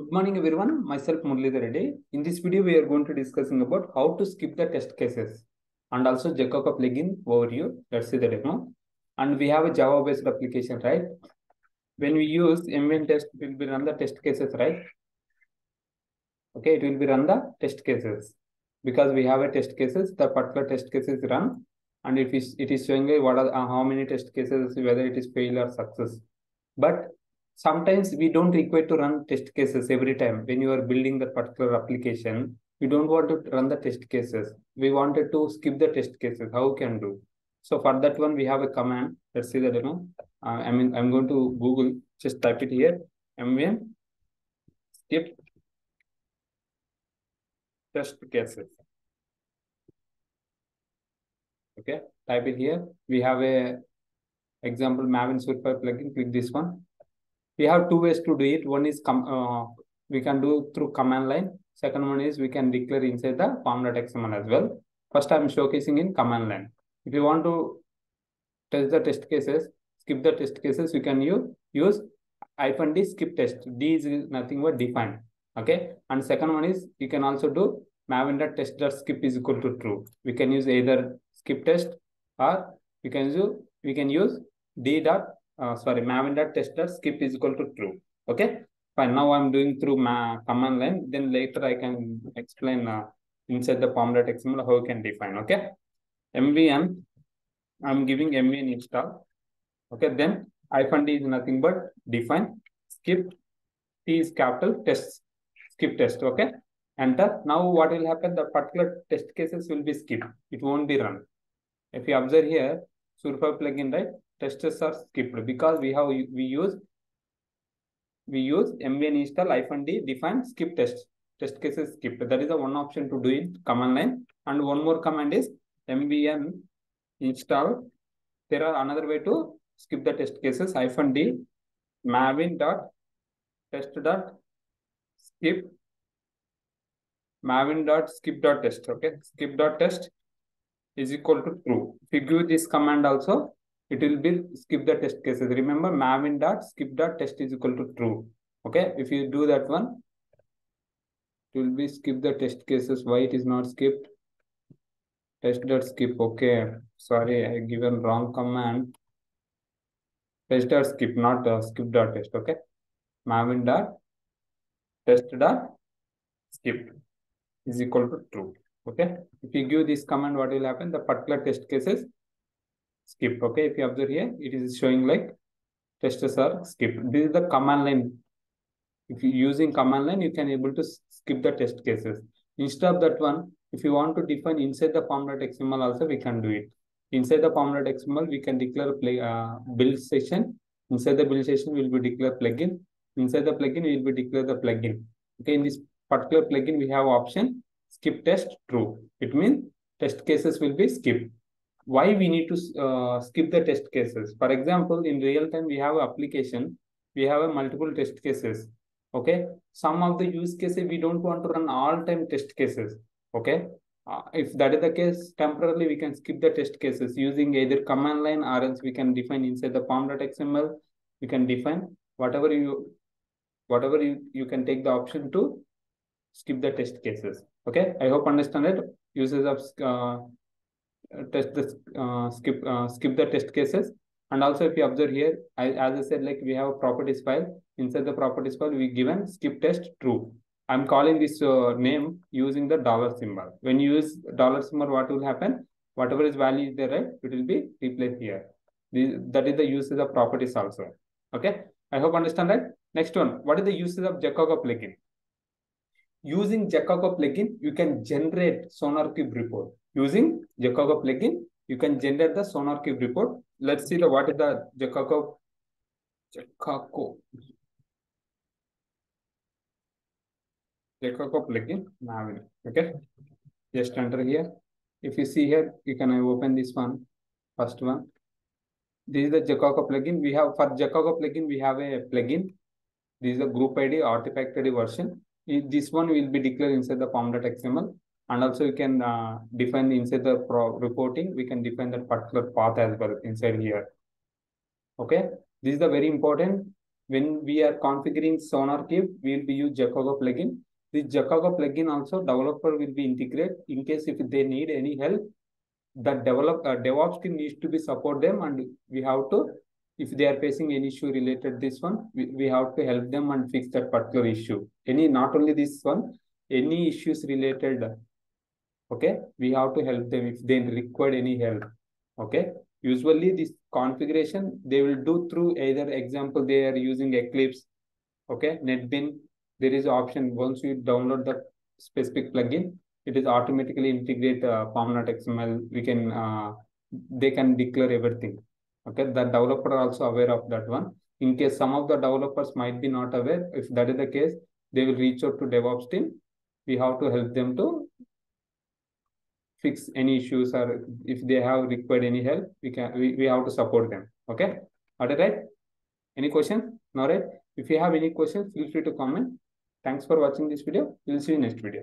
Good morning, everyone. Myself Muralidharareddy. In this video, we are going to discussing about how to skip the test cases and also jacoco plugin overview. Let's see the demo. And we have a Java-based application, right? When we use Maven test, it will be run the test cases, right? Okay, it will be run the test cases because we have a test cases. The particular test cases run, and it is showing what are how many test cases, whether it is fail or success. But sometimes we don't require to run test cases every time. When you are building that particular application, we don't want to run the test cases. We wanted to skip the test cases. How can do? So for that one, we have a command. Let's see the demo. I'm going to Google. Just type it here. Maven skip test cases. Okay, type it here. We have a example Maven Surfire plugin. Click this one. We have two ways to do it. One is we can do through command line. Second one is we can declare inside the pom.xml as well. First, I'm showcasing in command line. If you want to test the test cases, skip the test cases, you can use -d skip test. D is nothing but define. Okay. And second one is you can also do maven.test.skip is equal to true. We can use either skip test or we can use maven.test.skip is equal to true. Okay, fine. Now I'm doing through command line. Then later I can explain inside the pom.xml how you can define. Okay, mvn. I'm giving mvn install. Okay, then -d is nothing but define. Skip T is capital test. Skip test. Okay, enter. Now what will happen? The particular test cases will be skipped. It won't be run. If you observe here, Surfire plugin, right? Tests are skipped because we use mvn install -d define skip test cases skipped. That is the one option to do in command line. And one more command is mvn install. There are another way to skip the test cases -d maven.test.skip maven.skip.test. Okay, skip.test is equal to true. If you give this command also, it will be skip the test cases. Remember, maven.skip.test is equal to true. Okay, if you do that one, it will be skip the test cases. Why it is not skipped? Test.skip. Okay, sorry, I given wrong command. Test.skip, not skip.test. Okay, maven.test.skip is equal to true. Okay, if you give this command, what will happen? The particular test cases skip. Okay, if you observe here, it is showing like tests are skipped. This is the command line. If you using command line, you can able to skip the test cases. Instead of that one, if you want to define inside the pom.xml also, we can do it. Inside the pom.xml, we can declare build session. Inside the build session, we will be declare plugin. Inside the plugin, we will be declare the plugin. Okay, in this particular plugin, we have option skip test true. It means test cases will be skipped. Why we need to skip the test cases? For example, in real time, we have an application. We have a multiple test cases. Okay, some of the use cases we don't want to run all time test cases. Okay, if that is the case, temporarily we can skip the test cases using either command line or else we can define inside the pom.xml. We can define whatever you can take the option to skip the test cases. Okay, I hope understand it. Uses of skip the test cases. And also if you observe here, as I said, like we have a properties file. Inside the properties file, we given skip test true. I'm calling this name using the $symbol. When you use $symbol, what will happen? Whatever is value is there, right? It will be replaced here. That is the usage of properties also. Okay, I hope understand that. Next one, what is the usage of jacoco plugin? Using jacoco plugin, you can generate sonarqube report. Using jacoco plugin, you can generate the sonarqube report. Let's see what is the jacoco plugin. Maven. Okay, just enter here. If you see here, you can open this one. First one. This is the jacoco plugin. We have for jacoco plugin, we have a plugin. This is the group ID artifact ID version. This one will be declared inside the pom.xml. And also you can define inside the reporting, we can define that particular path as well inside here. Okay, this is the very important when we are configuring sonarqube, we will be use jacoco plugin. This jacoco plugin also developer will be integrate in case if they need any help. The DevOps team needs to be support them, and we have to, if they are facing any issue related this one, we have to help them and fix that particular issue. Not only this one, any issues related, okay, we have to help them if they require any help. Okay, usually this configuration they will do through either example they are using Eclipse, okay, NetBeans. There is option once you download the specific plugin, it is automatically integrate pom.xml. We can they can declare everything. Okay, the developer are also aware of that one. In case some of the developers might be not aware, if that is the case, they will reach out to DevOps team. We have to help them to fix any issues, or if they have required any help, we have to support them. Okay, all right. Any question? No, right? If you have any questions, feel free to comment. Thanks for watching this video. We'll see you next video.